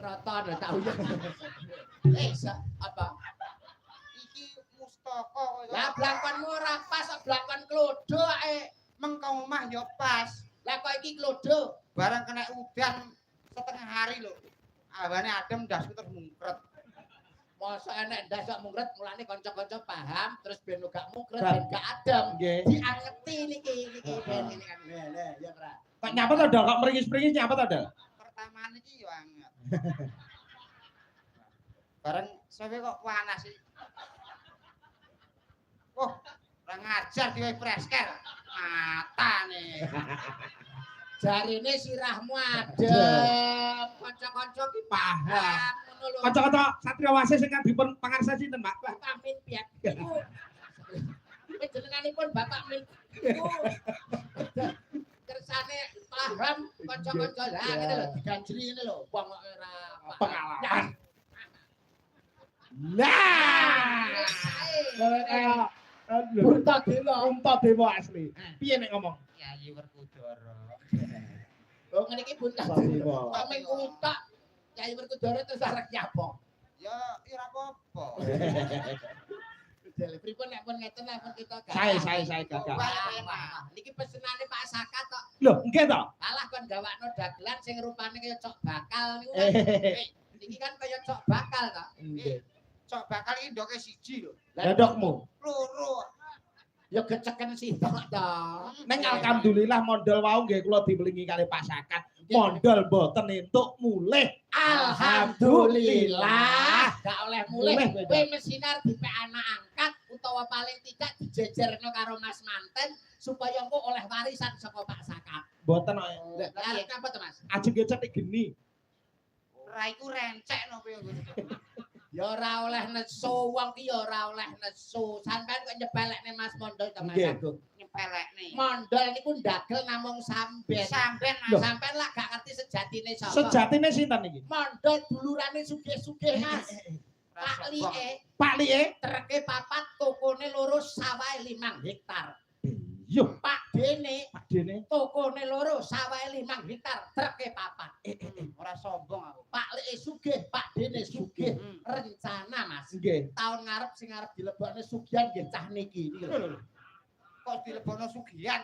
Kroton lho tau ya. Apa? Iki mustaka kok. Lah blangkonmu ora pas kok blangkon klodo ae. Mengko omah ya pas. Lah kok iki klodo. Barang kena udan setengah hari lho. Awane adem ndasku terus mungkret. Mosok enek ndas kok mungkret mulane kanca-kanca paham terus ben gak mungkret ben gak adem. Diangeti niki ben ini kan. Lah ya ora. Kok nyapa to, Dok? Kok meringis-meringis nyapa to, Dok? Pertamane iki yo anget. Bareng sewe kok panas sih. Wah, ora ngajar diwe presker. Matane. Jarine sirahmu adem, kanca-kanca ki paham ngono lho. Kanca-kanca Satria Wasis sing dipun pangarsa sinten, Pak? Bapak Min Piat. Jenenganipun Bapak Min. Kersane paham kanca-kanca lah ngene lho diganjeli ngene lho wong kok ora pengalaman. Nah. Unta dewa asli. Piye nek ngomong? Kyai Werkudara. Oh ngene iki Buntadewa. Kok mung utak Kyai Werkudara terus arek nyapa? Ya ora apa-apa. Jale pripun nek pun ngeten lah pun kita gak. Saya gagah. Wah, niki pesenane Pak Saka tok. Lho, nggih to? Alah kon gawakno dagelan sing rupane kaya cok bakal niku. Iki kan kaya cok bakal kok. Nggih. Cok bakal iki ndoke siji lho. Lah ndokmu. Loro. Ya geceken sitok to. Neng alhamdulillah mondol wau nggih kula diwelingi kali Pak Sakat. Mondol mboten entuk mulih. Alhamdulillah. Gak oleh mulih. Mulih, Kowe mesinar dipek anak angkat utawa paling tidak dijejerno karo Mas Manten supaya engko oleh warisan saka Pak Sakat. Mboten kok. Lah apa to Mas? Ajeng ngecek geni. Ora iku rencek no kowe. Ya ora oleh nesu, wong ki ya ora oleh nesu. Sampeyan kok nyepelekne Mas Mondol to Mas Nggih. Agung. Nyepelekne. Mondol niku ndagel namung sampeyan. Sampeyan Loh. Sampeyan lah gak ngerti sejatine sapa. Sejatine sinten iki? Mondol dulurane sugih-sugih Mas. Pak Lie, Pak Lie. treke papat, tokone loro, sawahe 5 hektar. Yo, Pak Dene, Pak Dene. tokone loro, sawahe 5 hektar, treke papat. Ora sombong aku. Pak Lie sugih, Pak Dene sugih. Rencana Mas. Nggih. Tahun ngarep sing arep dilebokne sugihan nggih cah niki. Kok dilebokno sugihan?